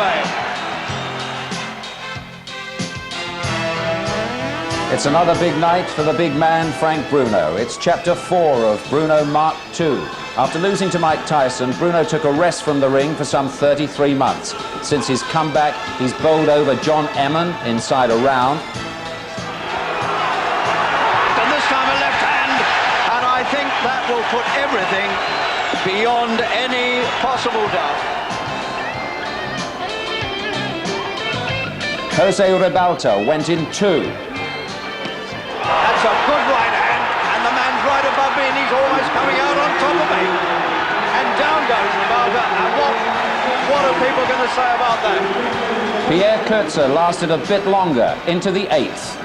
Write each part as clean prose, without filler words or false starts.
away. It's another big night for the big man, Frank Bruno. It's chapter 4 of Bruno Mark II. After losing to Mike Tyson, Bruno took a rest from the ring for some 33 months. Since his comeback, he's bowled over John Emmon inside a round. And this time a left hand, and I think that will put everything beyond any possible doubt. Jose Ribalta went in 2. That's a good right hand, and the man's right above me, and he's almost coming out on top of me. And down goes Ribalta, and what are people going to say about that? Pierre Kurtzer lasted a bit longer, into the 8th.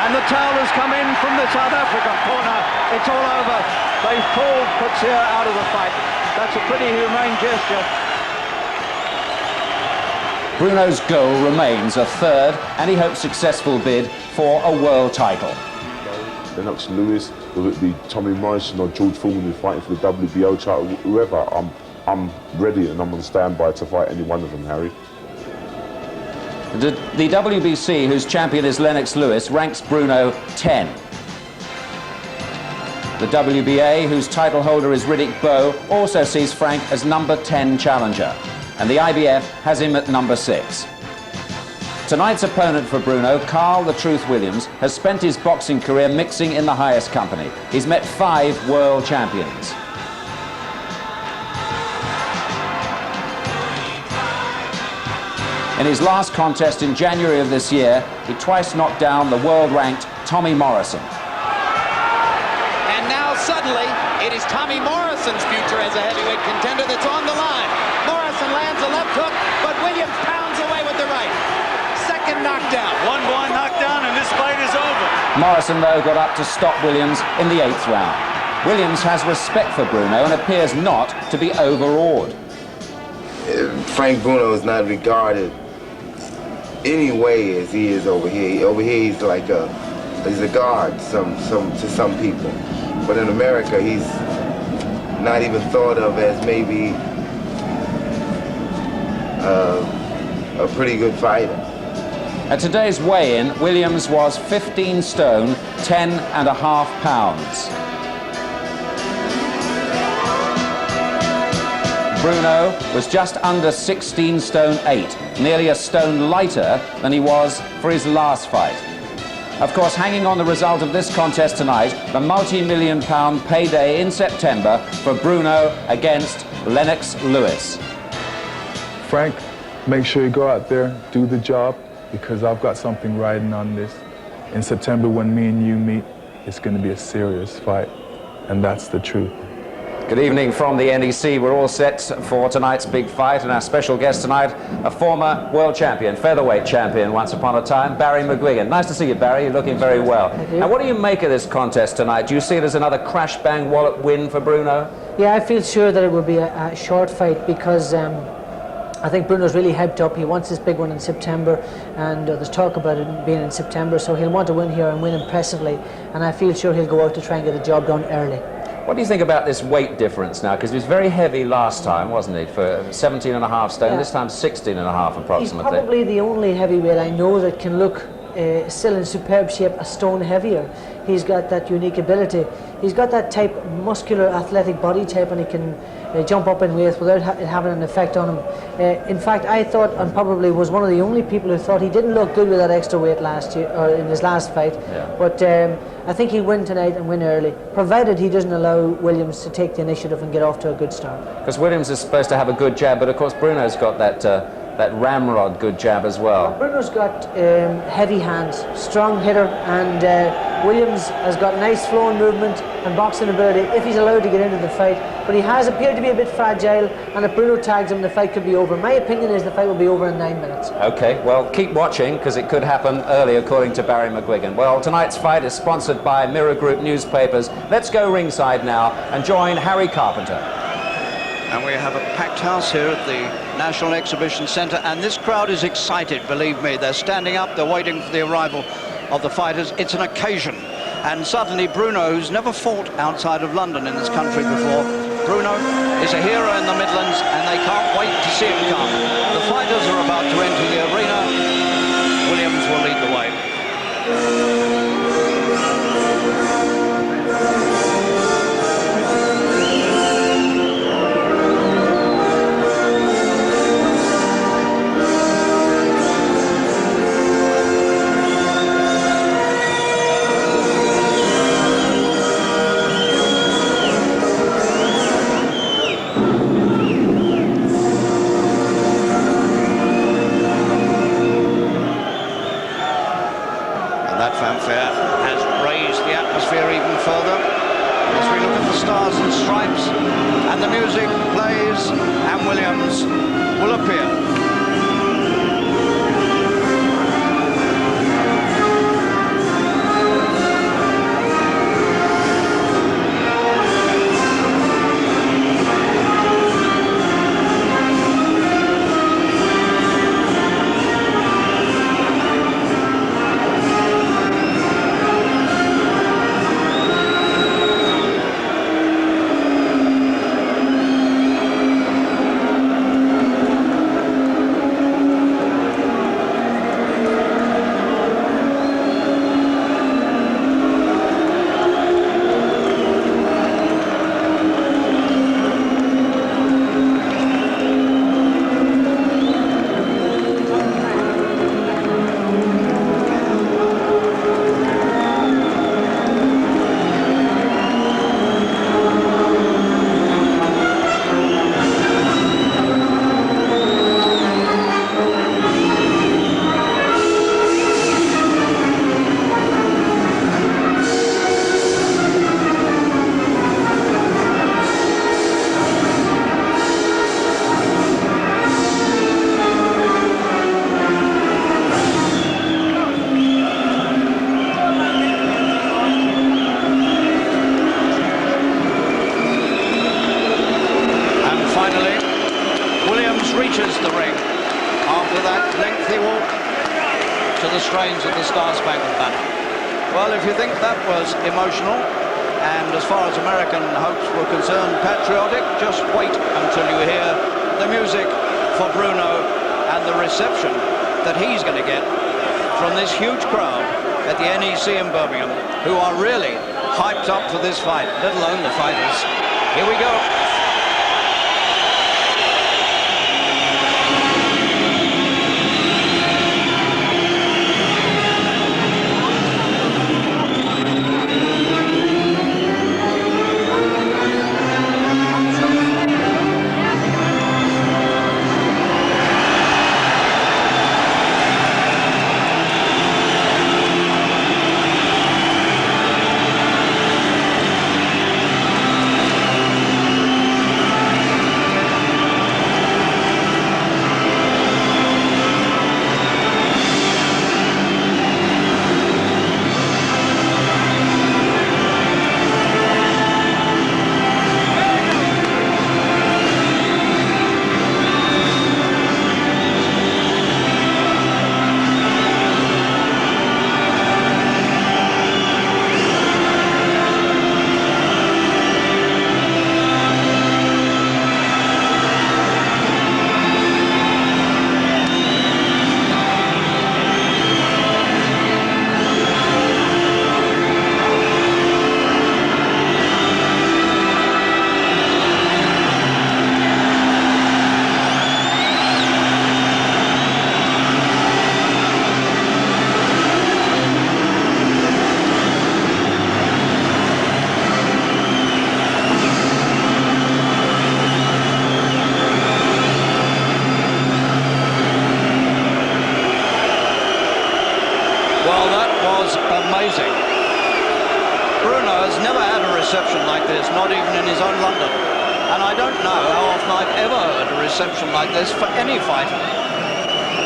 And the towel has come in from the South African corner. It's all over. They've pulled Kurtzer out of the fight. That's a pretty humane gesture. Bruno's goal remains a 3rd, and he hopes successful bid for a world title. Lennox Lewis, whether it be Tommy Morrison or George Foreman who's fighting for the WBO title, whoever, I'm ready and I'm on standby to fight any one of them, Harry. The WBC, whose champion is Lennox Lewis, ranks Bruno 10. The WBA, whose title holder is Riddick Bowe, also sees Frank as number 10 challenger. And the IBF has him at number 6. Tonight's opponent for Bruno, Carl the Truth Williams, has spent his boxing career mixing in the highest company. He's met 5 world champions. In his last contest in January of this year, he twice knocked down the world-ranked Tommy Morrison. And now suddenly, it is Tommy Morrison's future as a heavyweight contender that's on the line. Morrison lands a left hook, but Williams pounds away with the right. Second knockdown. 1-1 knockdown, and this fight is over. Morrison, though, got up to stop Williams in the 8th round. Williams has respect for Bruno and appears not to be overawed. Frank Bruno is not regarded any way as he is over here. Over here, he's like he's a god to some people. But in America, he's not even thought of as maybe a pretty good fighter. At today's weigh-in, Williams was 15 stone, 10.5 pounds. Bruno was just under 16 stone 8, nearly a stone lighter than he was for his last fight. Of course, hanging on the result of this contest tonight, the multi-million-pound payday in September for Bruno against Lennox Lewis. Frank, make sure you go out there, do the job, because I've got something riding on this. In September, when me and you meet, it's going to be a serious fight, and that's the truth. Good evening from the NEC. We're all set for tonight's big fight, and our special guest tonight, a former world champion, featherweight champion once upon a time, Barry McGuigan. Nice to see you, Barry. You're looking very well. Now, what do you make of this contest tonight? Do you see it as another crash-bang-wallop win for Bruno? Yeah, I feel sure that it will be a short fight because I think Bruno's really hyped up. He wants this big one in September, and there's talk about it being in September, so he'll want to win here and win impressively, and I feel sure he'll go out to try and get the job done early. What do you think about this weight difference now? Because he was very heavy last time, wasn't he? For 17.5 stone, this time 16.5 approximately. He's probably the only heavyweight I know that can look still in superb shape, a stone heavier. He's got that unique ability. He's got that type, muscular, athletic body type, and he can jump up in weight without it having an effect on him. In fact, I thought, and probably was one of the only people who thought he didn't look good with that extra weight last year, or in his last fight. Yeah. But I think he'll win tonight and win early, provided he doesn't allow Williams to take the initiative and get off to a good start. Because Williams is supposed to have a good jab, but of course Bruno's got that ramrod good jab as well. Bruno's got heavy hands, strong hitter, and Williams has got nice flowing movement and boxing ability if he's allowed to get into the fight. But he has appeared to be a bit fragile, and if Bruno tags him, the fight could be over. My opinion is the fight will be over in 9 minutes. Okay, well, keep watching, because it could happen early, according to Barry McGuigan. Well, tonight's fight is sponsored by Mirror Group Newspapers. Let's go ringside now and join Harry Carpenter. And we have a packed house here at the National Exhibition Centre, and this crowd is excited, believe me. They're standing up, they're waiting for the arrival of the fighters. It's an occasion. And suddenly Bruno, who's never fought outside of London in this country before, Bruno is a hero in the Midlands, and they can't wait to see it come. The fighters are about to enter the arena. Williams will lead the way. That fanfare has raised the atmosphere even further as we look at the stars and stripes, and the music plays, and Williams will appear. Reaches the ring after that lengthy walk to the strains of the Star-Spangled Banner. Well, if you think that was emotional, and as far as American hopes were concerned, patriotic, just wait until you hear the music for Bruno and the reception that he's going to get from this huge crowd at the NEC in Birmingham, who are really hyped up for this fight, let alone the fighters. Here we go. Amazing. Bruno has never had a reception like this, not even in his own London. And I don't know how often I've ever heard a reception like this for any fighter.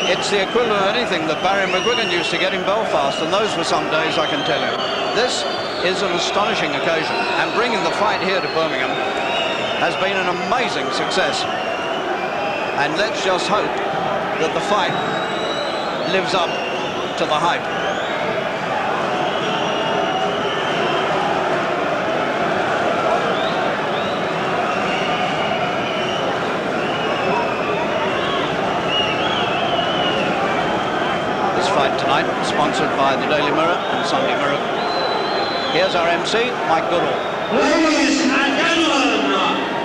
It's the equivalent of anything that Barry McGuigan used to get in Belfast, and those were some days, I can tell you. This is an astonishing occasion, and bringing the fight here to Birmingham has been an amazing success. And let's just hope that the fight lives up to the hype. sponsored by the Daily Mirror and Sunday Mirror. Here's our MC, Mike Goodall. Ladies and gentlemen,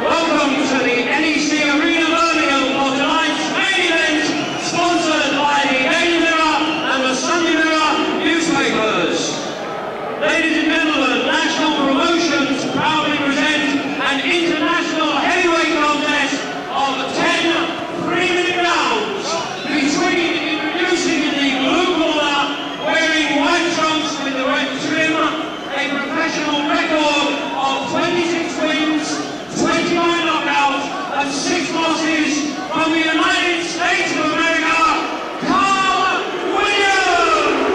welcome to the NEC Arena Birmingham for tonight's main event, sponsored by the Daily Mirror and the Sunday Mirror newspapers. Ladies and gentlemen, National Promotions proudly present an international heavyweight contest of 10 3-minute rounds between introducing in the blue corner, wearing white trunks with the red trim, a professional record of 26 wins, 29 knockouts and 6 losses from the United States of America, Carl Williams!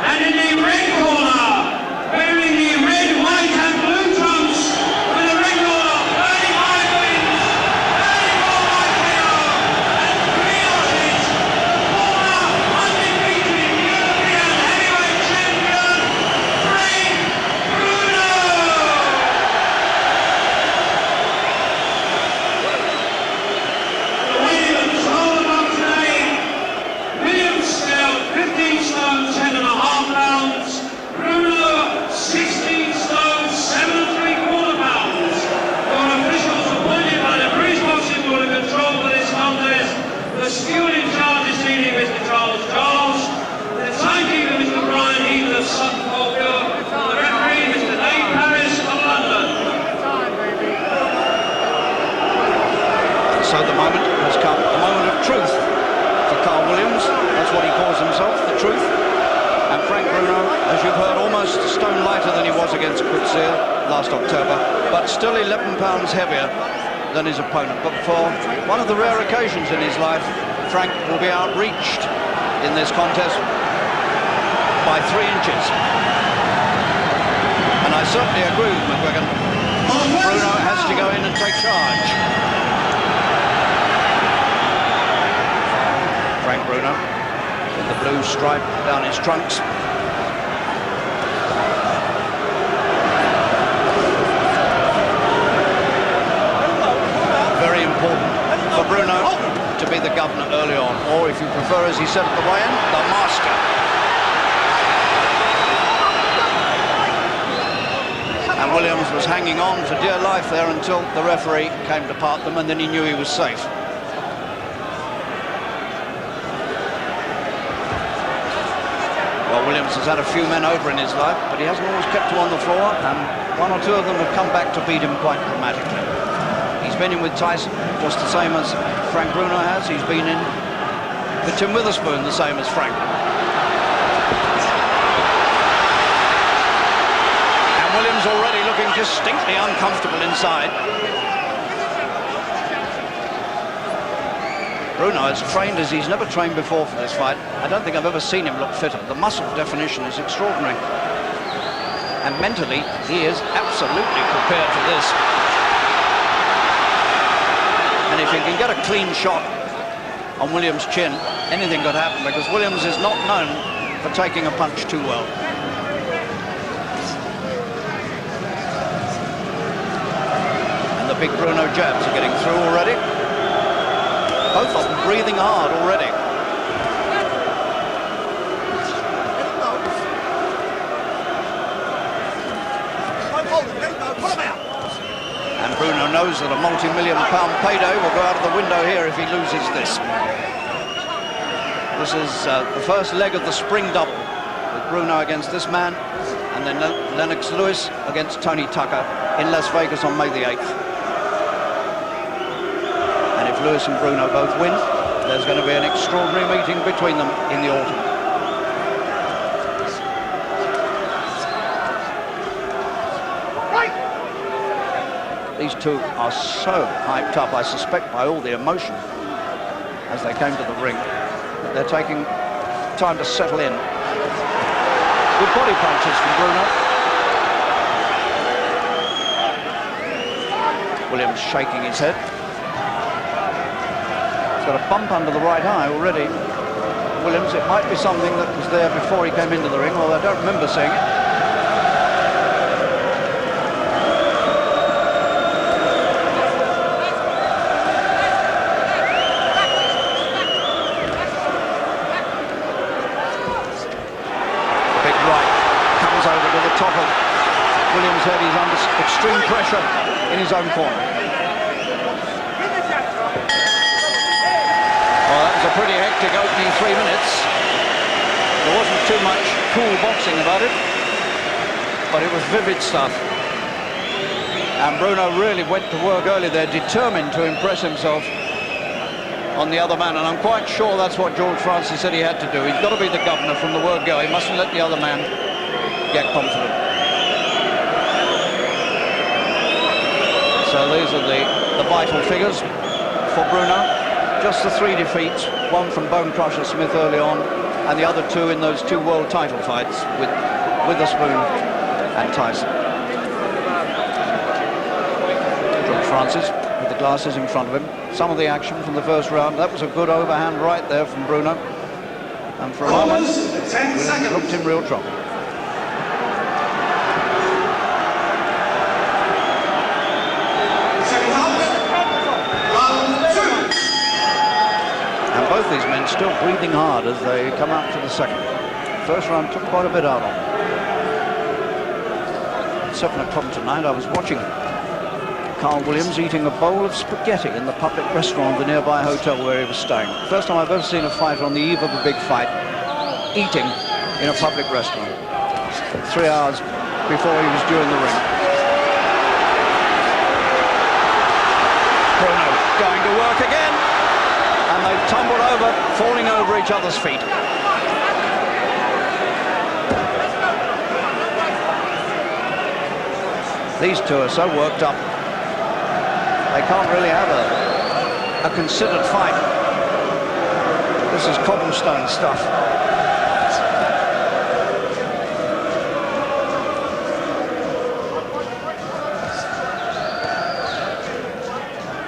And in the red corner, wearing the red, white and blue trunks with a record of 35 wins, 34 by KO and 3 losses, former undefeated European heavyweight champion, Frank Bruno! The weight of control above today, Williams scaled 15 stone 10.5 pounds, Bruno 16 stone 7.75 pounds. Your officials appointed by the British Boxing Board of Control for this contest, the steward in charge is leading Mr. Charles, the timekeeper Mr. Brian Heaton of Sutton Folkville, the referee Mr. Dave Paris of London. And so the moment has come, the moment of truth for Carl Williams. That's what he calls himself, the truth. And Frank Bruno, as you've heard, almost a stone lighter than he was against Coetzee last October, but still 11 pounds heavier than his opponent. But for one of the rare occasions in his life, Frank will be outreached in this contest by 3 inches. And I certainly agree with McGuigan. Bruno has to go in and take charge. Frank Bruno with the blue stripe down his trunks. Very important for Bruno to be the governor early on, or if you prefer, as he said at the weigh-in, the master. And Williams was hanging on for dear life there until the referee came to part them, and then he knew he was safe. Well, Williams has had a few men over in his life, but he hasn't always kept them on the floor, and 1 or 2 of them have come back to beat him quite dramatically. He's been in with Tyson, just the same as Frank Bruno has. He's been in with Tim Witherspoon, the same as Frank. And Williams already looking distinctly uncomfortable inside. Bruno is trained as he's never trained before for this fight. I don't think I've ever seen him look fitter. The muscle definition is extraordinary. And mentally, he is absolutely prepared for this. And if he can get a clean shot on Williams' chin, anything could happen, because Williams is not known for taking a punch too well. And the big Bruno jabs are getting through already. Both of them breathing hard already. And Bruno knows that a multi-million-pound payday will go out of the window here if he loses this. This is the first leg of the spring double, with Bruno against this man, and then Lennox Lewis against Tony Tucker in Las Vegas on May the 8th. Lewis and Bruno both win, there's going to be an extraordinary meeting between them in the autumn. These two are so hyped up, I suspect, by all the emotion as they came to the ring, that they're taking time to settle in. Good body punches from Bruno. Williams shaking his head. He's got a bump under the right eye already. Williams, it might be something that was there before he came into the ring, although I don't remember seeing it. said, he's under extreme pressure in his own corner. Well, that was a pretty hectic opening 3 minutes. There wasn't too much cool boxing about it, but it was vivid stuff. And Bruno really went to work early there, determined to impress himself on the other man, and I'm quite sure that's what George Francis said he had to do. He's got to be the governor from the word go. He mustn't let the other man get confident. So these are the vital figures for Bruno. Just the 3 defeats, one from Bone Crusher Smith early on, and the other 2 in those 2 world title fights with Witherspoon and Tyson. George Francis with the glasses in front of him. Some of the action from the first round. That was a good overhand right there from Bruno. And for a moment, Williams looked in real trouble. And both these men still breathing hard as they come out for the second. First round took quite a bit out of them. At 7 o'clock tonight, I was watching Carl Williams eating a bowl of spaghetti in the public restaurant of the nearby hotel where he was staying. First time I've ever seen a fighter on the eve of a big fight eating in a public restaurant. 3 hours before he was due in the ring. Bruno going to work again, and they've tumbled over, falling over each other's feet. These 2 are so worked up, they can't really have a considered fight. This is cobblestone stuff.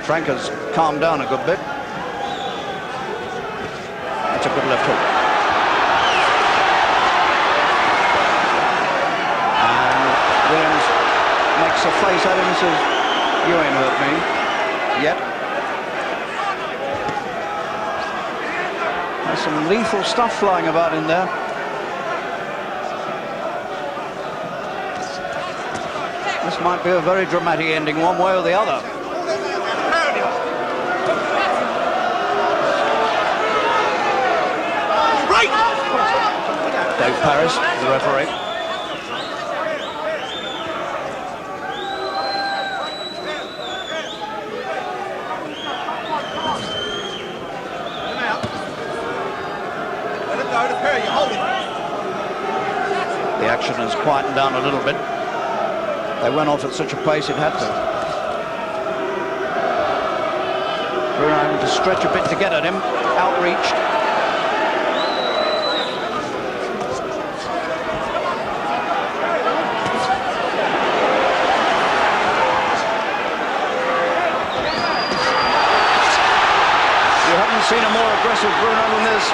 Frank has calmed down a good bit. That's a good left hook. And Williams makes a face at him and says, "You ain't hurt me yet." There's some lethal stuff flying about in there. This might be a very dramatic ending one way or the other. Dave Paris, the referee. The action has quietened down a little bit. They went off at such a pace it had to. Bruno having to stretch a bit to get at him, outreached. You haven't seen a more aggressive Bruno than this.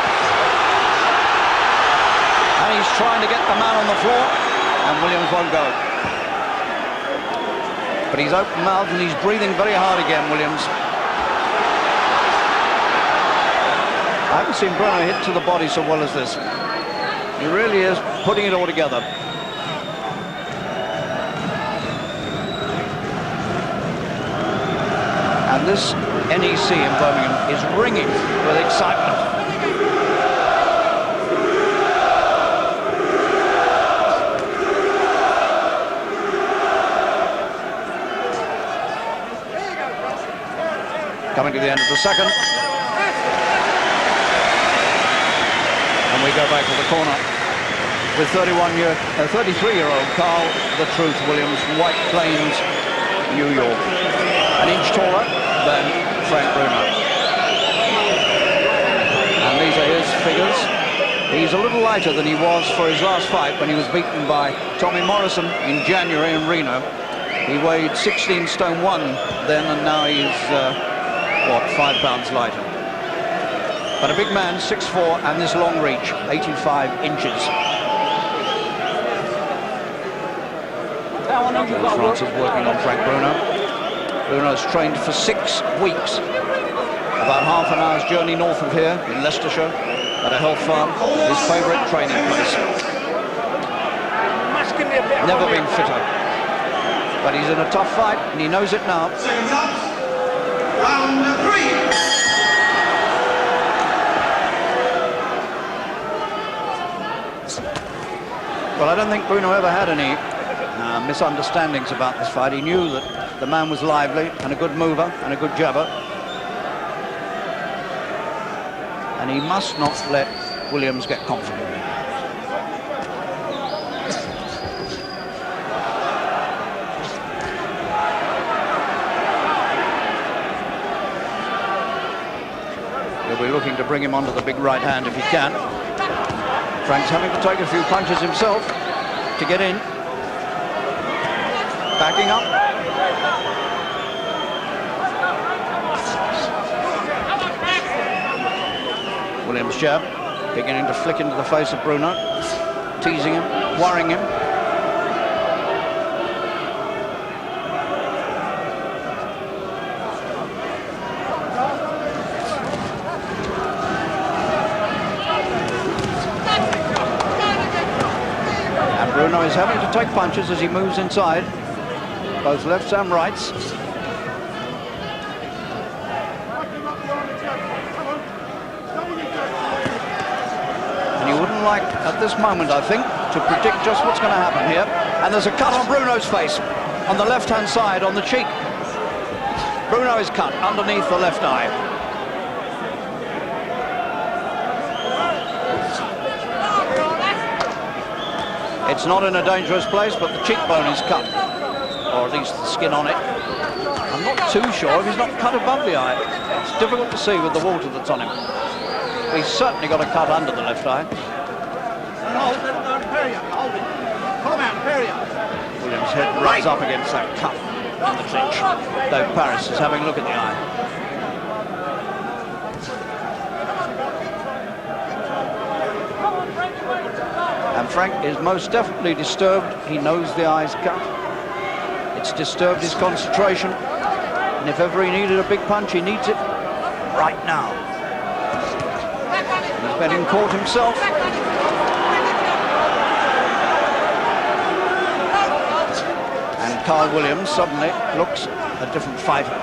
And he's trying to get the man on the floor, and Williams won't go. But he's open-mouthed and he's breathing very hard again, Williams. I haven't seen Bruno hit to the body so well as this. He really is putting it all together. And this NEC in Birmingham is ringing with excitement. Coming to the end of the second. And we go back to the corner with 33-year-old Carl "The Truth" Williams from White Plains, New York. An inch taller than Frank Bruno. And these are his figures. He's a little lighter than he was for his last fight when he was beaten by Tommy Morrison in January in Reno. He weighed 16 stone 1 then, and now he's, 5 pounds lighter. But a big man, 6'4", and this long reach, 85 inches. Francis working on Frank Bruno. Bruno's trained for 6 weeks. About half an hour's journey north of here in Leicestershire at a health farm, his favourite training place. Never been fitter. But he's in a tough fight, and he knows it now. Seconds up. Round 3. Well, I don't think Bruno ever had any misunderstandings about this fight. He knew that the man was lively and a good mover and a good jabber. And he must not let Williams get confident. He'll be looking to bring him onto the big right hand if he can. Frank's having to take a few punches himself to get in. Backing up. Williams' jab beginning to flick into the face of Bruno, teasing him, worrying him. Bruno is having to take punches as he moves inside, both lefts and rights. And you wouldn't like, at this moment, I think, to predict just what's going to happen here. And there's a cut on Bruno's face, on the left-hand side, on the cheek. Bruno is cut underneath the left eye. It's not in a dangerous place, but the cheekbone is cut, or at least the skin on it. I'm not too sure if he's not cut above the eye. It's difficult to see with the water that's on him. He's certainly got a cut under the left eye. Williams' head rubs up against that cut in the clinch, though Paris is having a look at the eye. And Frank is most definitely disturbed. He knows the eye's cut. It's disturbed his concentration. And if ever he needed a big punch, he needs it right now. He's been in court himself. And Carl Williams suddenly looks a different fighter.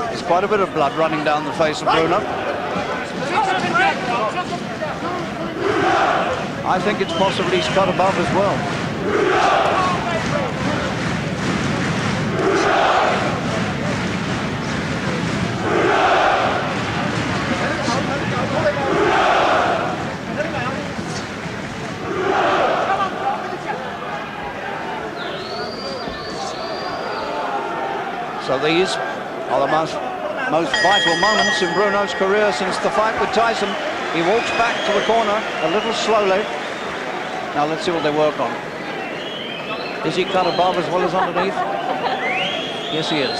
There's quite a bit of blood running down the face of Bruno. I think it's possible he's cut above as well. So these are the most vital moments in Bruno's career since the fight with Tyson. He walks back to the corner a little slowly. Now let's see what they work on. Is he cut above as well as underneath? Yes, he is.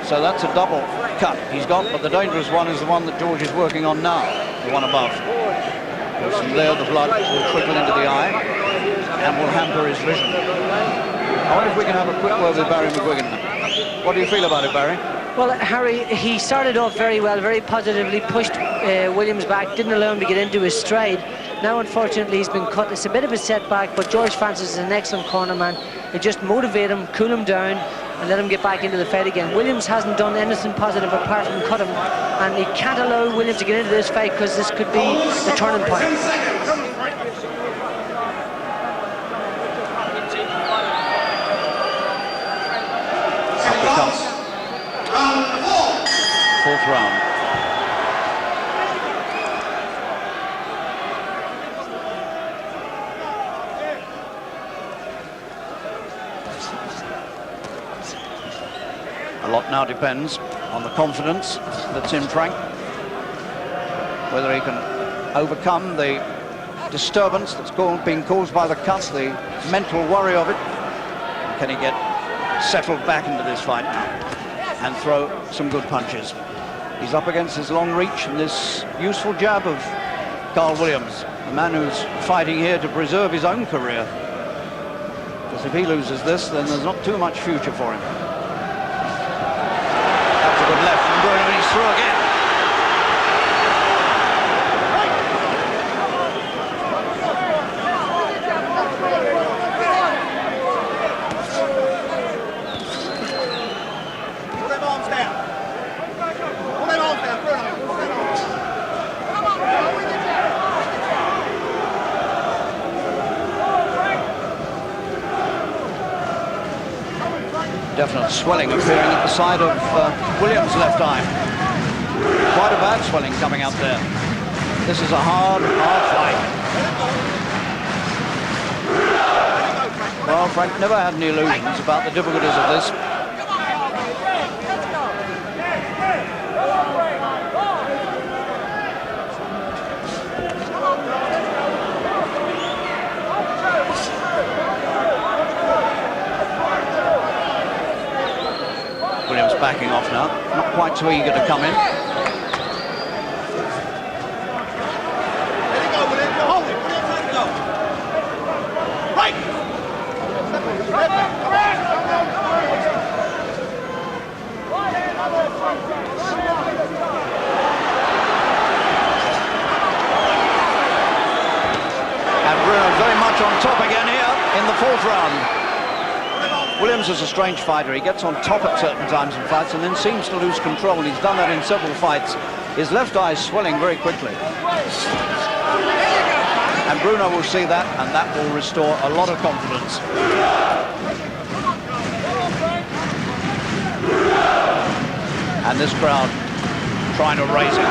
So that's a double cut he's got, but the dangerous one is the one that George is working on now, the one above. From there, the blood will trickle into the eye and will hamper his vision. I wonder if we can have a quick word with Barry McGuigan. What do you feel about it, Barry? Well, Harry, he started off very well, very positively, pushed Williams back, didn't allow him to get into his stride. Now, unfortunately, he's been cut. It's a bit of a setback, but George Francis is an excellent cornerman. It just motivate him, cool him down, and let him get back into the fight again. Williams hasn't done anything positive apart from cut him, and he can't allow Williams to get into this fight because this could be the turning point. Fourth round. A lot now depends on the confidence that's in Frank, whether he can overcome the disturbance that's being caused by the cut, the mental worry of it. Can he get settled back into this fight now and throw some good punches? He's up against his long reach and this useful jab of Carl Williams, a man who's fighting here to preserve his own career. Because if he loses this, then there's not too much future for him. That's a good left from Bruno, and he's through again. Definite swelling appearing at the side of Williams' left eye. Quite a bad swelling coming up there. This is a hard fight. Well, Frank never had any illusions about the difficulties of this. Williams backing off now, not quite so eager to come in. And Bruno very much on top again here in the fourth round. Williams is a strange fighter. He gets on top at certain times in fights and then seems to lose control. He's done that in several fights. His left eye is swelling very quickly. And Bruno will see that, and that will restore a lot of confidence. And this crowd trying to raise him.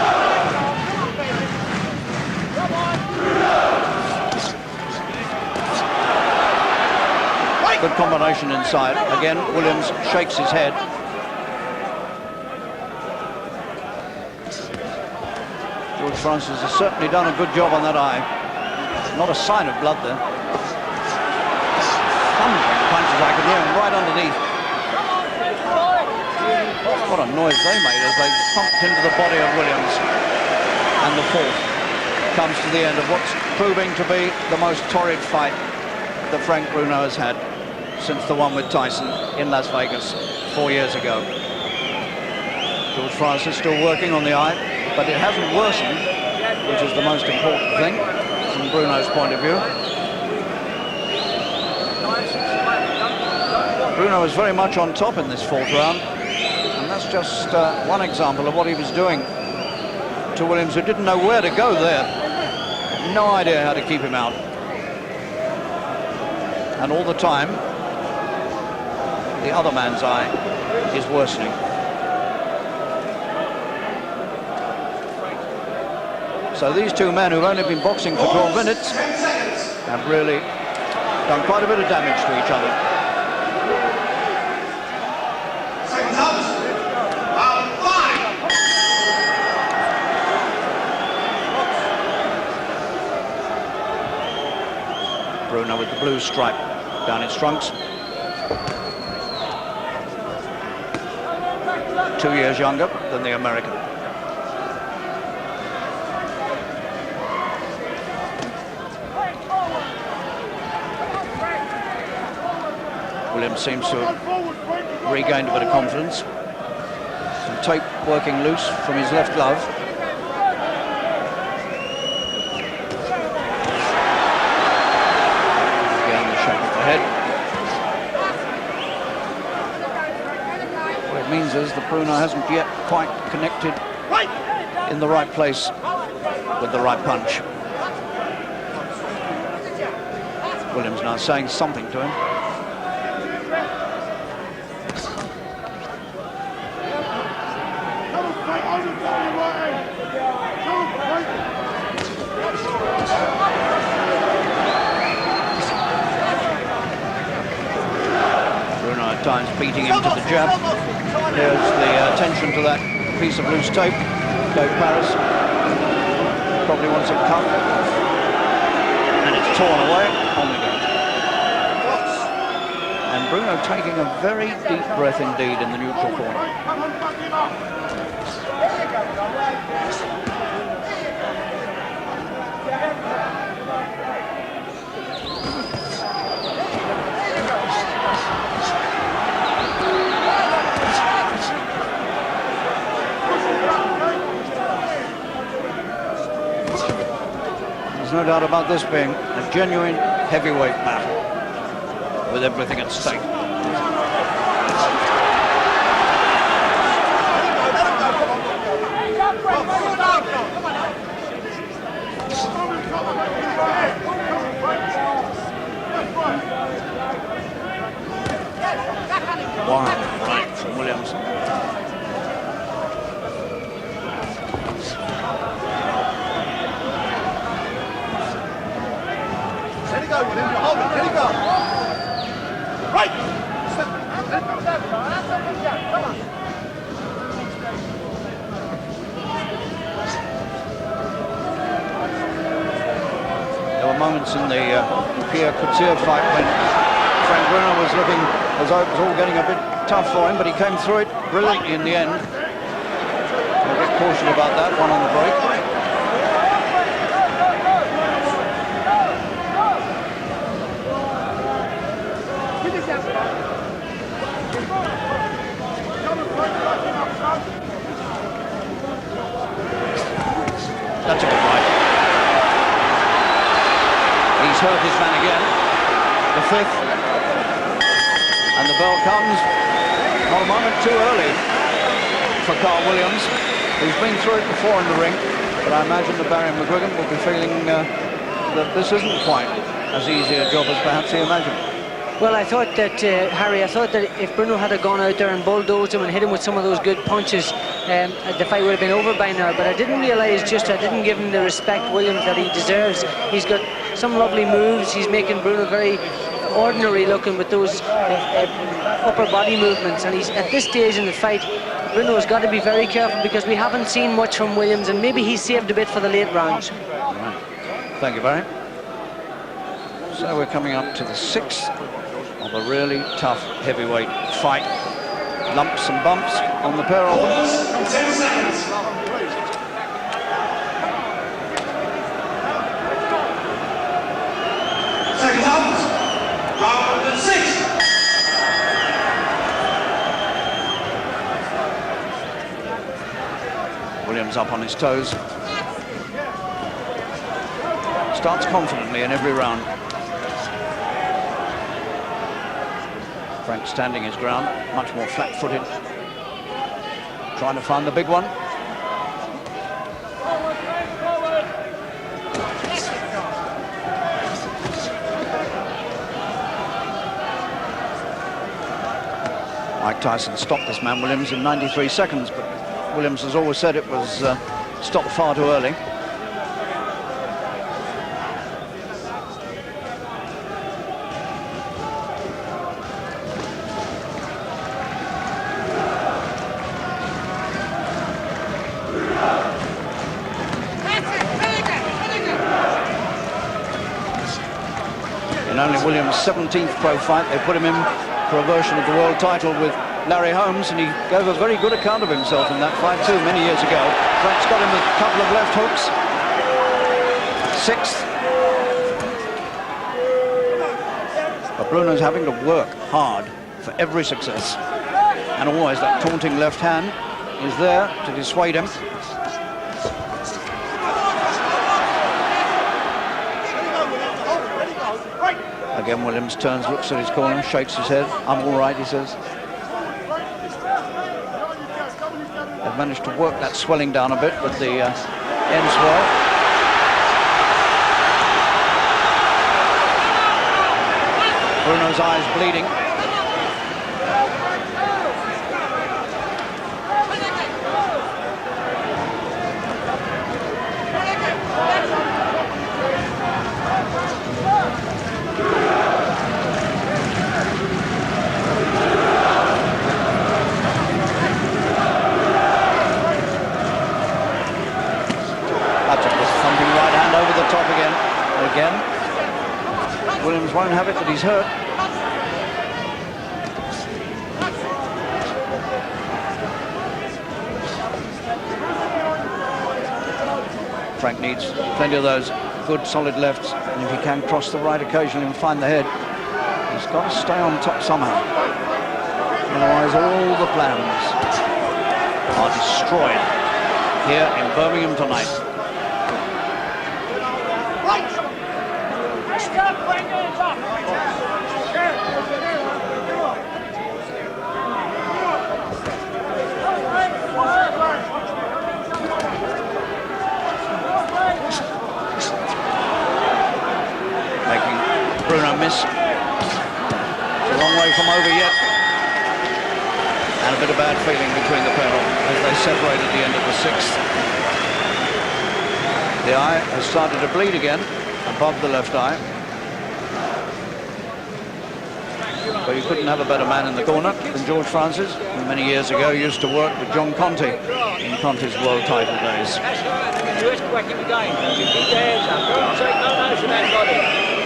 Good combination inside. Again, Williams shakes his head. George Francis has certainly done a good job on that eye. Not a sign of blood there. Thundering punches, I can hear him right underneath. What a noise they made as they pumped into the body of Williams. And the fourth comes to the end of what's proving to be the most torrid fight that Frank Bruno has had since the one with Tyson in Las Vegas 4 years ago. George Francis still working on the eye, but it hasn't worsened, which is the most important thing from Bruno's point of view. Bruno is very much on top in this fourth round, and that's just one example of what he was doing to Williams, who didn't know where to go there. No idea how to keep him out. And all the time, the other man's eye is worsening. So these two men who've only been boxing for 12 minutes have really done quite a bit of damage to each other. Bruno with the blue stripe down its trunks. 2 years younger than the American. Williams seems to have regained a bit of confidence. Some tape working loose from his left glove. Again, the shake of the head. What it means is that Bruno hasn't yet quite connected in the right place with the right punch. Williams now saying something to him. Bruno at times beating him to the jab. There's the attention to that piece of loose tape. Dave Paris probably wants it cut. And it's torn away. On we go. And Bruno taking a very deep breath indeed in the neutral corner. There's no doubt about this being a genuine heavyweight battle with everything at stake. Wow. moments in the Pierre Couture fight when Frank Bruno was looking as though it was all getting a bit tough for him, but he came through it brilliantly in the end. A bit caution about that one on the break. That's a good right. He's hurt his man again. The fifth. And the bell comes not a moment too early for Carl Williams, who's been through it before in the ring, but I imagine that Barry McGuigan will be feeling that this isn't quite as easy a job as perhaps he imagined. Well, I thought that, Harry, I thought that if Bruno had gone out there and bulldozed him and hit him with some of those good punches, the fight would have been over by now. But I didn't realise I didn't give him the respect, Williams, that he deserves. He's got some lovely moves. He's making Bruno very ordinary looking with those upper body movements. And he's at this stage in the fight, Bruno has got to be very careful because we haven't seen much from Williams, and maybe he's saved a bit for the late rounds. Right. Thank you, Barry. So we're coming up to the sixth of a really tough heavyweight fight. Lumps and bumps on the pair of them. 10 seconds. Second out. Round 6. Williams up on his toes. Starts confidently in every round. Frank standing his ground, much more flat-footed. Trying to find the big one. Mike Tyson stopped this man, Williams, in 93 seconds, but Williams has always said it was stopped far too early. In only Williams' 17th pro fight, they put him in for a version of the world title with Larry Holmes, and he gave a very good account of himself in that fight too, many years ago. Frank's got him a couple of left hooks. Sixth. But Bruno's having to work hard for every success. And always that taunting left hand is there to dissuade him. Again, Williams turns, looks at his corner, shakes his head. I'm all right, he says. They've managed to work that swelling down a bit with the end swell. Bruno's eyes bleeding. Top again. Williams won't have it that he's hurt. Frank needs plenty of those good solid lefts, and if he can cross the right occasionally and find the head, he's got to stay on top somehow. Otherwise all the plans are destroyed here in Birmingham tonight. Making Bruno miss. It's a long way from over yet. And a bit of bad feeling between the pair as they separate at the end of the sixth. The eye has started to bleed again above the left eye. But you couldn't have a better man in the corner than George Francis, who many years ago used to work with John Conte in Conte's world title days. Just whack him again. You keep your hands up. Don't take no notice of that body.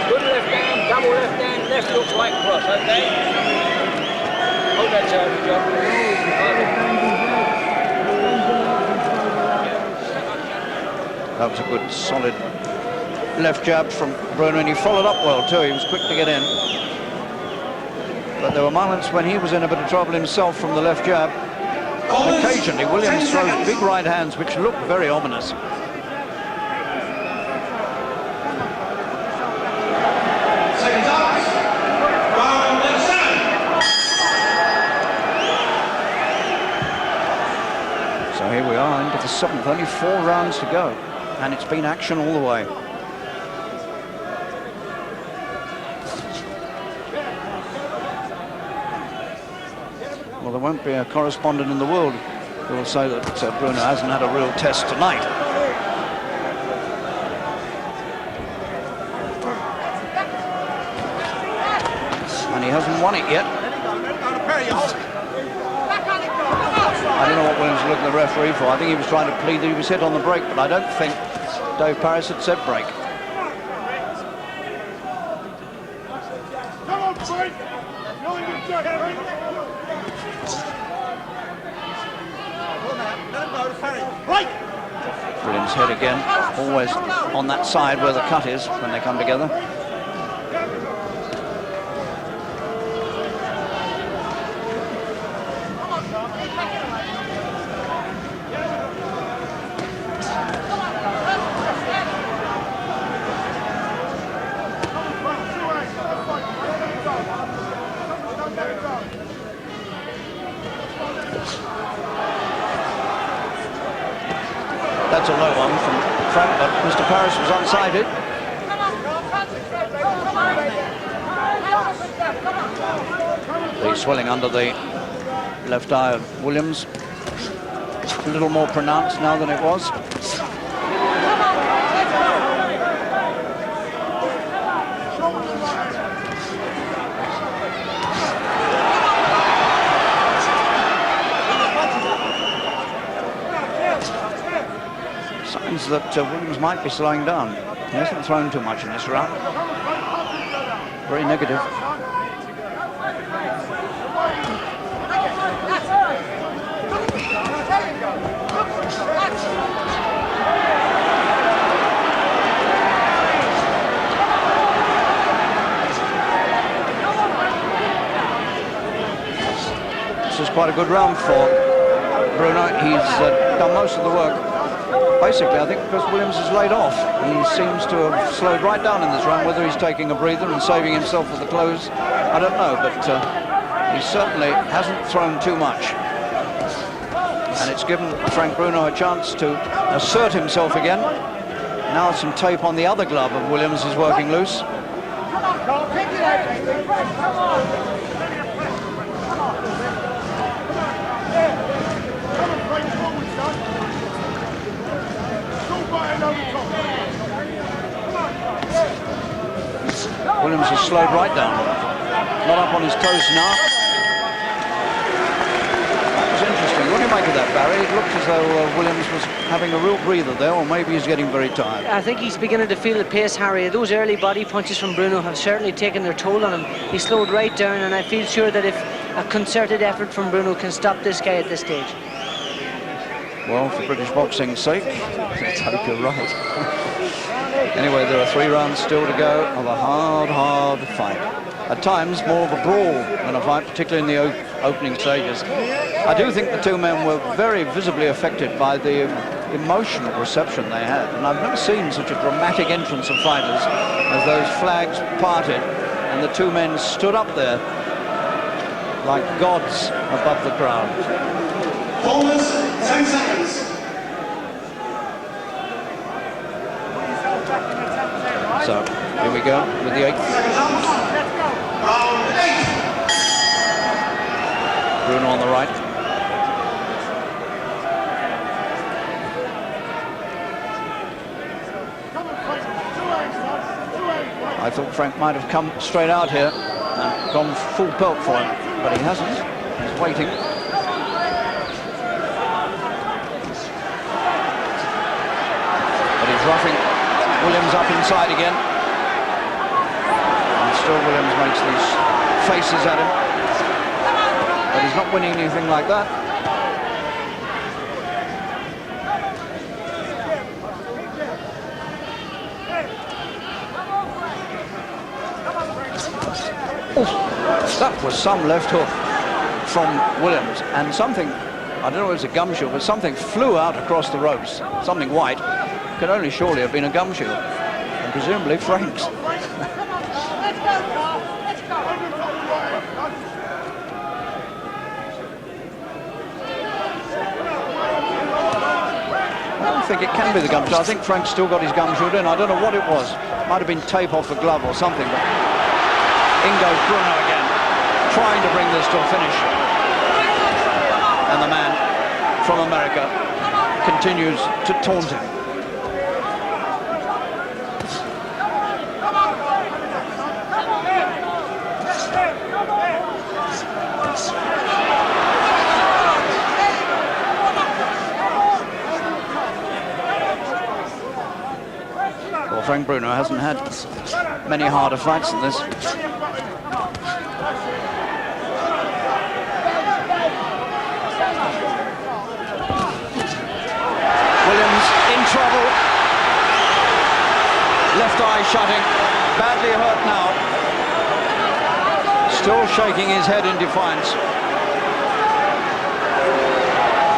Good left hand, double left hand, left hook, right cross, okay? Hold that service, John. That was a good, solid left jab from Bruno, and he followed up well too. He was quick to get in. But there were moments when he was in a bit of trouble himself from the left jab. And occasionally, Williams throws big right hands, which look very ominous. So here we are into the 7th, only 4 rounds to go, and it's been action all the way. Well, there won't be a correspondent in the world who will say that Bruno hasn't had a real test tonight. And he hasn't won it yet. I don't know what Williams was looking at the referee for. I think he was trying to plead that he was hit on the break, but I don't think Dave Paris had said break. Williams' head again, always on that side where the cut is when they come together. That's a low one from Frank, but Mr. Paris was unsighted. The swelling under the left eye of Williams, a little more pronounced now than it was. Signs that Williams might be slowing down. He hasn't thrown too much in this round. Very negative. This is quite a good round for Bruno. He's done most of the work. Basically, I think because Williams is laid off, he seems to have slowed right down in this round. Whether he's taking a breather and saving himself for the close, I don't know, but he certainly hasn't thrown too much. And it's given Frank Bruno a chance to assert himself again. Now some tape on the other glove of Williams is working loose. Williams has slowed right down. Not up on his toes now. That was interesting. What do you make of that, Barry? It looked as though Williams was having a real breather there, or maybe he's getting very tired. I think he's beginning to feel the pace, Harry. Those early body punches from Bruno have certainly taken their toll on him. He slowed right down, and I feel sure that if a concerted effort from Bruno can stop this guy at this stage. Well, for British boxing's sake, let's hope you're right. Anyway, there are 3 rounds still to go of a hard fight. At times, more of a brawl than a fight, particularly in the opening stages. I do think the two men were very visibly affected by the emotional reception they had. And I've never seen such a dramatic entrance of fighters as those flags parted and the two men stood up there like gods above the crowd. Corners, 10 seconds. So, here we go with the 8th. Round 8. Bruno on the right. I thought Frank might have come straight out here and gone full pelt for him, but he hasn't. He's waiting. But he's roughing Williams up inside again. And still Williams makes these faces at him. But he's not winning anything like that. That was some left hook from Williams, and something, I don't know if it was a gum shield, but something flew out across the ropes, something white. Could only surely have been a gum shield, and presumably Frank's. I don't think it can be the gum shield. I think Frank's still got his gum shield in. I don't know what it was. Might have been tape off the glove or something, but in goes Bruno again, trying to bring this to a finish. And the man from America continues to taunt him. Well, Frank Bruno hasn't had many harder fights than this. Trouble. Left eye shutting, badly hurt now. Still shaking his head in defiance.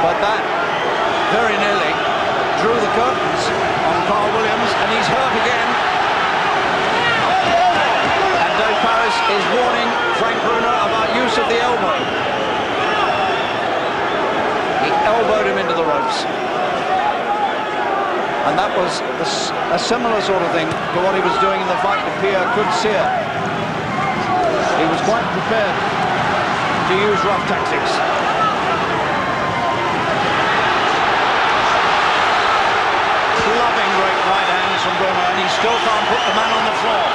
But that very nearly drew the curtains on Carl Williams, and he's hurt again. And Dave Paris is warning Frank Bruno about use of the elbow. He elbowed him into the ropes. And that was a similar sort of thing to what he was doing in the fight with Pierre Coetzee. He was quite prepared to use rough tactics. Clubbing great right hands from Bruno, and he still can't put the man on the floor.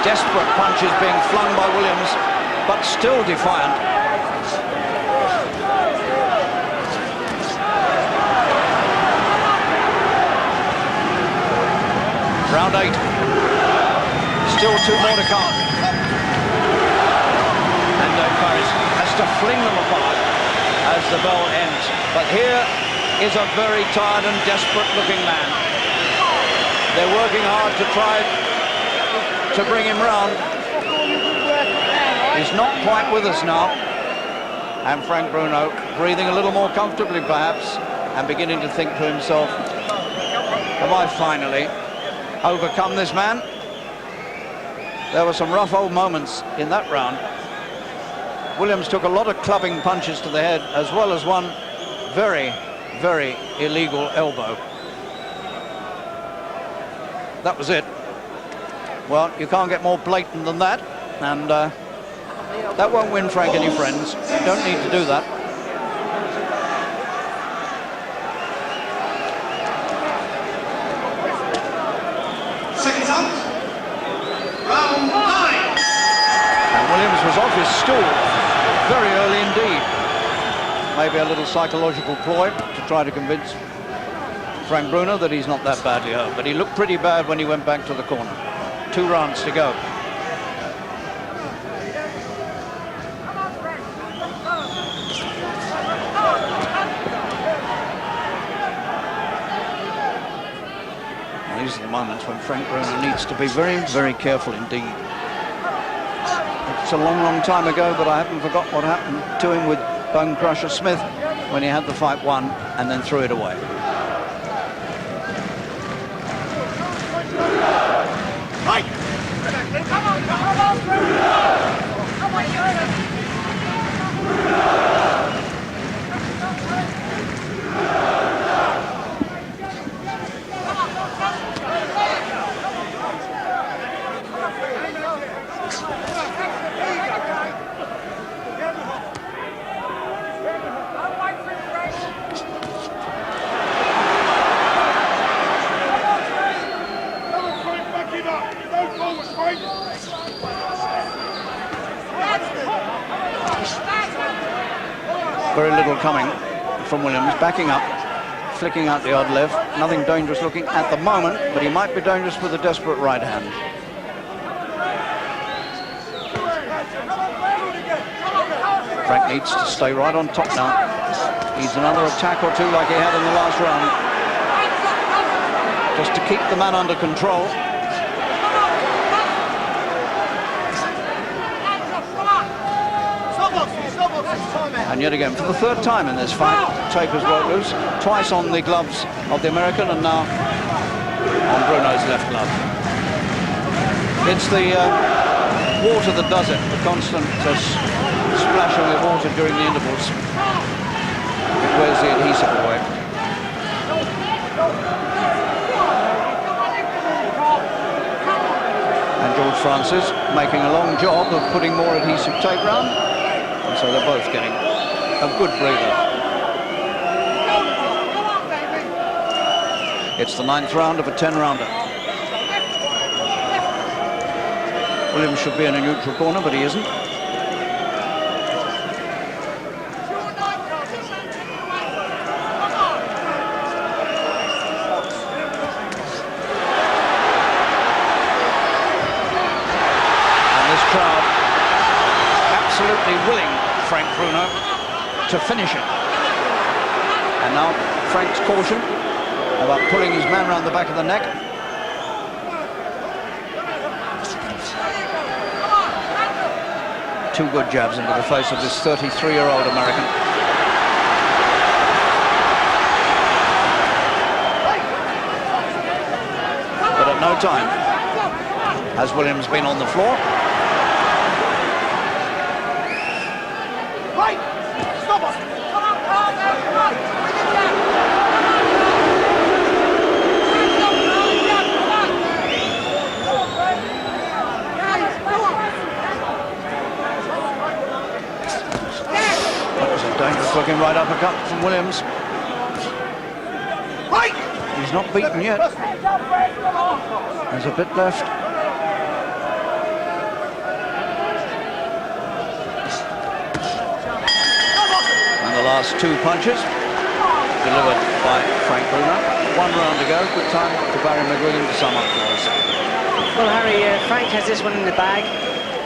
Desperate punches being flung by Williams, but still defiant. Round 8. Still 2 more to come. And Paris has to fling them apart as the bell ends. But here is a very tired and desperate looking man. They're working hard to try to bring him round. He's not quite with us now. And Frank Bruno breathing a little more comfortably perhaps, and beginning to think to himself, have I finally overcome this man? There were some rough old moments in that round. Williams took a lot of clubbing punches to the head, as well as one very, very illegal elbow. That was it. Well, you can't get more blatant than that, and that won't win Frank any friends. You don't need to do that. Seconds out. Round 9. And Williams was off his stool very early indeed. Maybe a little psychological ploy to try to convince Frank Bruno that he's not that badly hurt, but he looked pretty bad when he went back to the corner. 2 rounds to go. And these are the moments when Frank Bruno needs to be very, very careful indeed. It's a long, long time ago, but I haven't forgot what happened to him with Bone Crusher Smith when he had the fight won and then threw it away. Right. Very little coming from Williams, backing up, flicking out the odd left. Nothing dangerous looking at the moment, but he might be dangerous with a desperate right hand. Frank needs to stay right on top now. Needs another attack or two like he had in the last round, just to keep the man under control. And yet again, for the third time in this fight, Taper's broke loose. Twice on the gloves of the American, and now on Bruno's left glove. It's the water that does it, the constant splashing of water during the intervals. It wears the adhesive away. And George Francis making a long job of putting more adhesive tape round, and so they're both getting a good breather. It's the 9th round of a 10-rounder. Williams should be in a neutral corner, but he isn't. And this crowd absolutely willing Frank Bruno to finish it. And now Frank's caution about pulling his man round the back of the neck. Two good jabs into the face of this 33-year-old American. But at no time has Williams been on the floor. Looking right uppercut from Williams. He's not beaten yet. There's a bit left. And the last two punches delivered by Frank Bruno. 1 round to go. Good time to Barry McGuigan to sum up for us. Well, Harry, Frank has this one in the bag.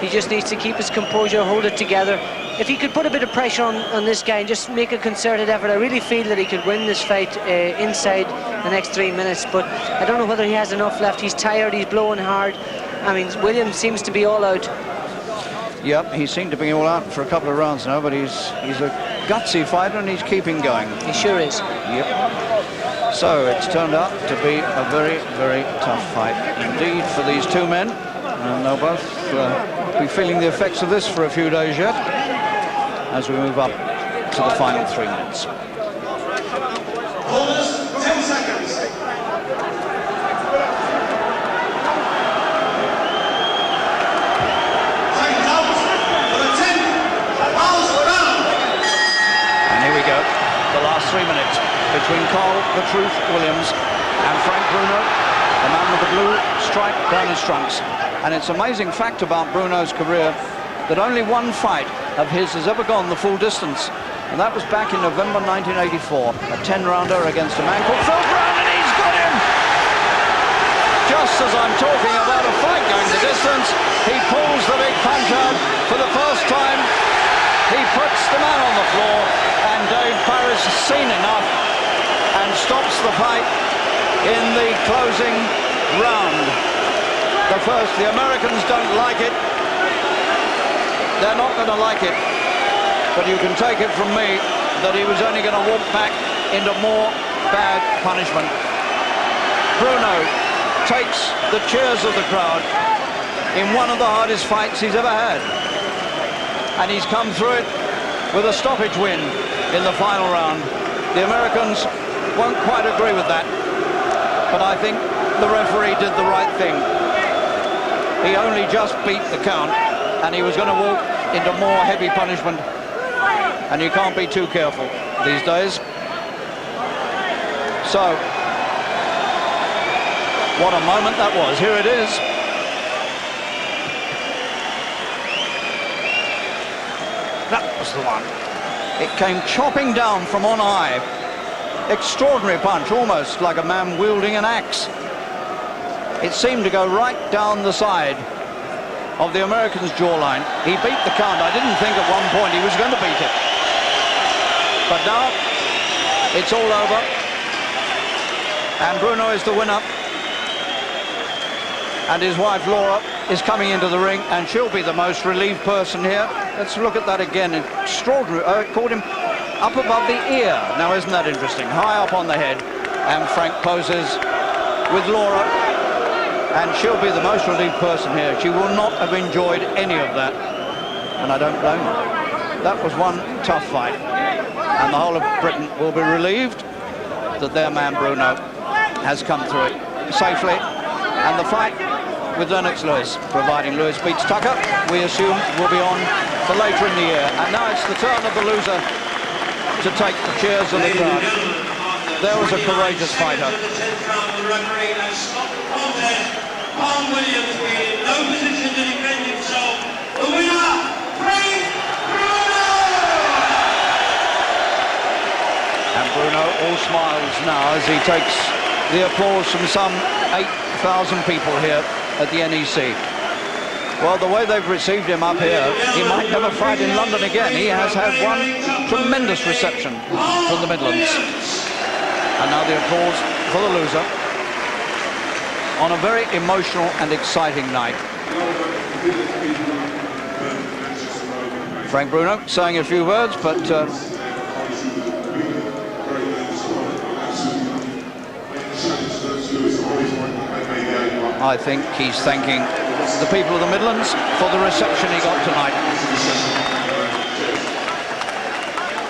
He just needs to keep his composure, hold it together. If he could put a bit of pressure on this guy and just make a concerted effort, I really feel that he could win this fight inside the next 3 minutes. But I don't know whether he has enough left. He's tired, he's blowing hard. I mean, Williams seems to be all out. Yep, he seemed to be all out for a couple of rounds now, but he's a gutsy fighter and he's keeping going. He sure is. Yep. So it's turned out to be a very, very tough fight indeed for these two men. And they'll both be feeling the effects of this for a few days yet, as we move up to the final 3 minutes. Holders, 10 seconds. Seconds out for the 10th round. And here we go, the last 3 minutes between Carl the Truth Williams and Frank Bruno, the man with the blue stripe down his trunks. And it's an amazing fact about Bruno's career that only one fight of his has ever gone the full distance, and that was back in November 1984, a 10-rounder against a man called Phil Brown, and he's got him! Just as I'm talking about a fight going the distance, he pulls the big punch out for the first time. He puts the man on the floor, and Dave Paris has seen enough and stops the fight in the closing round. The Americans don't like it. They're not going to like it. But you can take it from me that he was only going to walk back into more bad punishment. Bruno takes the cheers of the crowd in one of the hardest fights he's ever had. And he's come through it with a stoppage win in the final round. The Americans won't quite agree with that, but I think the referee did the right thing. He only just beat the count, and he was going to walk into more heavy punishment, and you can't be too careful these days. So, what a moment that was. Here it is. That was the one. It came chopping down from on high. Extraordinary punch, almost like a man wielding an axe. It seemed to go right down the side of the American's jawline. He beat the count. I didn't think at one point he was going to beat it. But now it's all over. And Bruno is the winner. And his wife Laura is coming into the ring, and she'll be the most relieved person here. Let's look at that again. Extraordinary. Caught him up above the ear. Now, isn't that interesting? High up on the head. And Frank poses with Laura, and she'll be the most relieved person here. She will not have enjoyed any of that, and I don't blame her. That was one tough fight, and the whole of Britain will be relieved that their man Bruno has come through it safely. And the fight with Lennox Lewis, providing Lewis beats Tucker, we assume will be on for later in the year. And now it's the turn of the loser to take the cheers of the crowd. There was a courageous fighter. Tom Williams being in no position to defend himself. The winner, Frank Bruno! And Bruno all smiles now as he takes the applause from some 8,000 people here at the NEC. Well, the way they've received him up here, he might never fight in London again. He has had one tremendous reception from the Midlands. And now the applause for the loser on a very emotional and exciting night. Frank Bruno saying a few words, but I think he's thanking the people of the Midlands for the reception he got tonight.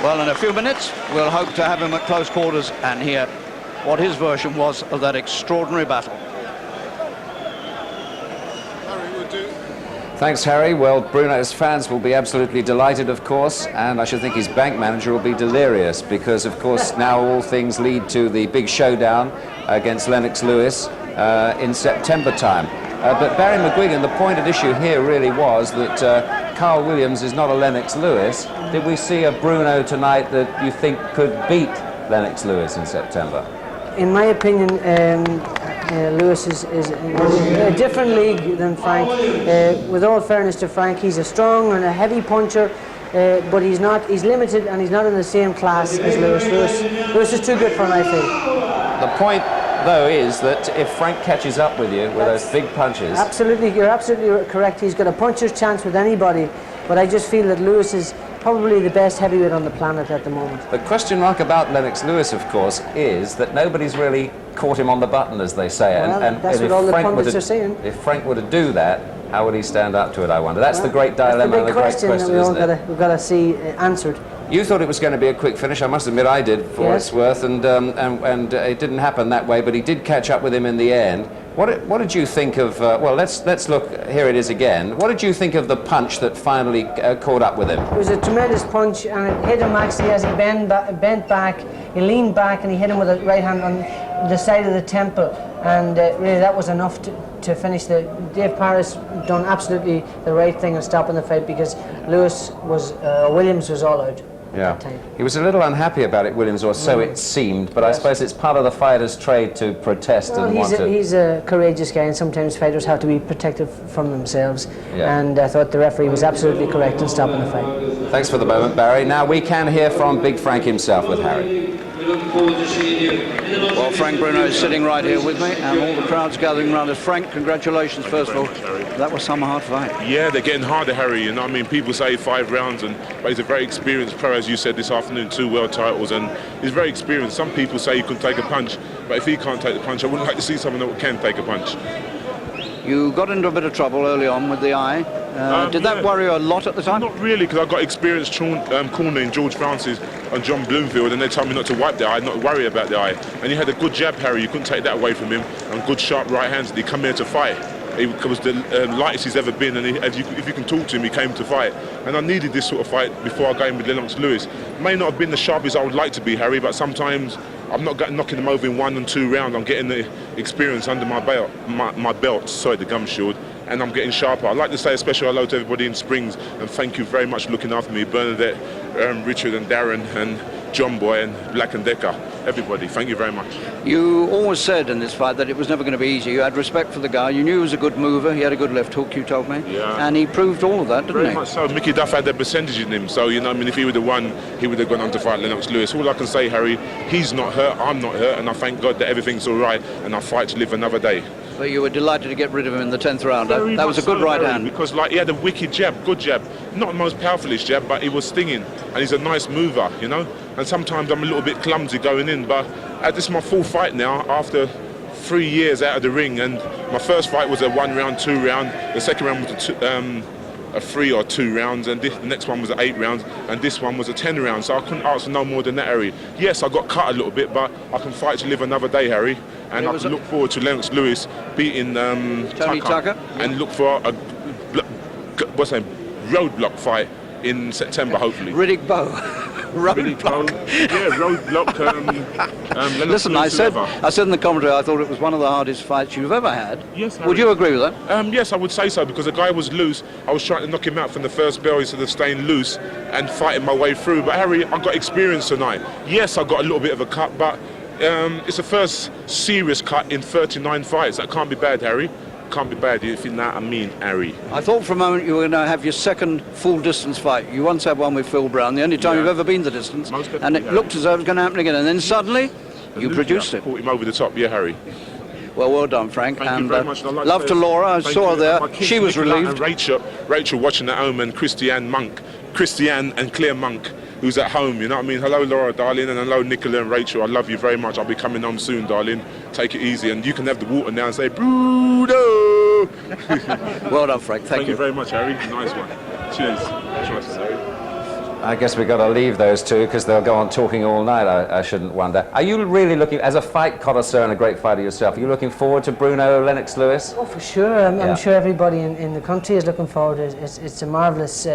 Well, in a few minutes, we'll hope to have him at close quarters and hear what his version was of that extraordinary battle. Thanks, Harry. Well, Bruno's fans will be absolutely delighted, of course, and I should think his bank manager will be delirious because, of course, now all things lead to the big showdown against Lennox Lewis in September time. But Barry McGuigan, the point at issue here really was that Carl Williams is not a Lennox Lewis. Did we see a Bruno tonight that you think could beat Lennox Lewis in September? In my opinion, Lewis is in a different league than Frank. With all fairness to Frank, he's a strong and a heavy puncher, but he's limited and he's not in the same class as Lewis. Lewis is too good for my field. The point, though, is that if Frank catches up with you with those big punches... Absolutely, you're absolutely correct. He's got a puncher's chance with anybody, but I just feel that Lewis is probably the best heavyweight on the planet at the moment. The question mark about Lennox Lewis, of course, is that nobody's really caught him on the button, as they say. Well, and that's what all the pundits are saying. If Frank were to do that, how would he stand up to it, I wonder? That's the great dilemma, the big question that we've got to see answered. You thought it was going to be a quick finish. I must admit I did, for what it's worth, and it didn't happen that way, but he did catch up with him in the end. What did you think of, well, let's look, here it is again. What did you think of the punch that finally caught up with him? It was a tremendous punch, and it hit him actually as he bent back, he leaned back, and he hit him with a right hand on the side of the temple, and really that was enough to finish Dave Parris done absolutely the right thing in stopping the fight, because Williams was all out. Yeah, he was a little unhappy about it, Williams, or so it seemed, but I suppose it's part of the fighter's trade to protest and want to... He's a courageous guy, and sometimes fighters have to be protective from themselves, and I thought the referee was absolutely correct in stopping the fight. Thanks for the moment, Barry. Now we can hear from Big Frank himself with Harry. We look forward to seeing you. Well, Frank Bruno is sitting right here with me, and all the crowd's gathering around us. Frank, congratulations, first of all. That was some hard fight. Yeah, they're getting harder, Harry. You know, I mean, people say 5 rounds, but he's a very experienced pro, as you said this afternoon, 2 world titles, and he's very experienced. Some people say he can take a punch, but if he can't take the punch, I wouldn't like to see someone that can take a punch. You got into a bit of trouble early on with the eye. Did that worry you a lot at the time? Not really, because I got experienced corner in George Francis and John Bloomfield, and they told me not to wipe the eye, not to worry about the eye. And he had a good jab, Harry. You couldn't take that away from him, and good sharp right hands. And he come here to fight. He was the lightest he's ever been, and if you can talk to him, he came to fight. And I needed this sort of fight before I got in with Lennox Lewis. May not have been the sharpest I would like to be, Harry, but sometimes I'm not knocking him over in 1 and 2 rounds. I'm getting the experience under my belt, sorry, the gum shield, and I'm getting sharper. I'd like to say a special hello to everybody in Springs, and thank you very much for looking after me. Bernadette, Richard and Darren and John Boy and Black and Decker. Everybody, thank you very much. You always said in this fight that it was never going to be easy. You had respect for the guy. You knew he was a good mover. He had a good left hook, you told me. Yeah. And he proved all of that, didn't he? Very much so. Mickey Duff had the percentage in him. So, you know, I mean, if he would have won, he would have gone on to fight Lennox Lewis. All I can say, Harry, he's not hurt, I'm not hurt, and I thank God that everything's all right, and I fight to live another day. But you were delighted to get rid of him in the 10th round. That was a good right hand. Because, like, he had a wicked jab, good jab. Not the most powerfulest jab, but he was stinging. And he's a nice mover, you know. And sometimes I'm a little bit clumsy going in, but this is my full fight now after 3 years out of the ring. And my first fight was a 1 round, 2 round. The second round was a 3 or 2 rounds, and the next one was 8 rounds, and this one was a 10 round. So I couldn't ask for no more than that, Harry. Yes, I got cut a little bit, but I can fight to live another day, Harry. And I can look forward to Lennox Lewis beating Tony Tucker, and look for a roadblock fight in September, hopefully. Riddick Bowe. Roadblock. Yeah, roadblock. Listen, I said in the commentary, I thought it was one of the hardest fights you've ever had. Yes, Harry. Would you agree with that? Yes, I would say so, because the guy was loose. I was trying to knock him out from the first bell instead of staying loose and fighting my way through. But Harry, I got experience tonight. Yes, I got a little bit of a cut, but it's the first serious cut in 39 fights. That can't be bad, Harry. Can't be bad, if you know what I mean, Harry. I thought for a moment you were going to have your second full distance fight. You once had one with Phil Brown, the only time you've ever been the distance, and it looked as though it was going to happen again, and then suddenly you produced it. Caught him over the top, yeah, Harry. Well done, Frank. Thank you very much. Like love to Laura. I saw her there. She was relieved. And Rachel watching at home, and Christiane and Claire Monk, who's at home, you know what I mean? Hello, Laura, darling, and hello, Nicola and Rachel. I love you very much. I'll be coming home soon, darling. Take it easy, and you can have the water now and say, Bruno! Well done, Frank. Thank you. Thank you very much, Harry. Nice one. Cheers. Cheers, Harry. I guess we've got to leave those two because they'll go on talking all night, I shouldn't wonder. Are you really looking, as a fight connoisseur and a great fighter yourself, are you looking forward to Bruno Lennox Lewis? Oh, for sure. I'm sure everybody in the country is looking forward to it. It's a marvellous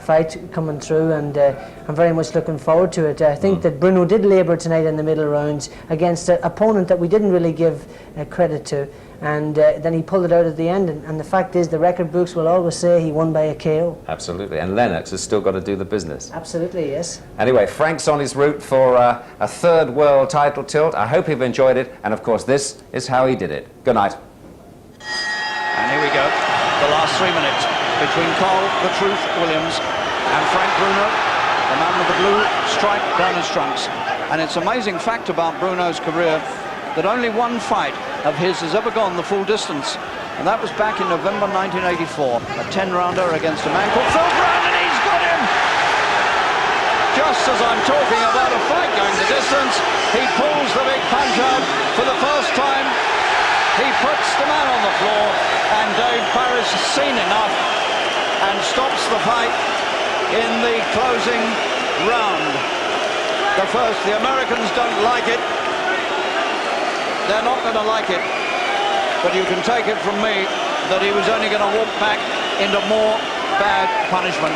fight coming through, and I'm very much looking forward to it. I think that Bruno did labour tonight in the middle rounds against an opponent that we didn't really give credit to. And then he pulled it out at the end, and the fact is the record books will always say he won by a KO. Absolutely, and Lennox has still got to do the business. Absolutely, yes. Anyway, Frank's on his route for a third world title tilt. I hope you've enjoyed it, and of course this is how he did it. Good night. And here we go, the last 3 minutes between Carl the Truth Williams and Frank Bruno, the man with the blue stripe down his trunks. And it's an amazing fact about Bruno's career that only one fight of his has ever gone the full distance, and that was back in November 1984, a 10-rounder against a man called Phil Brown, and he's got him! Just as I'm talking about a fight going the distance, he pulls the big punch out for the first time. He puts the man on the floor, and Dave Parris has seen enough and stops the fight in the closing round. The Americans don't like it. They're not going to like it, but you can take it from me that he was only going to walk back into more bad punishment.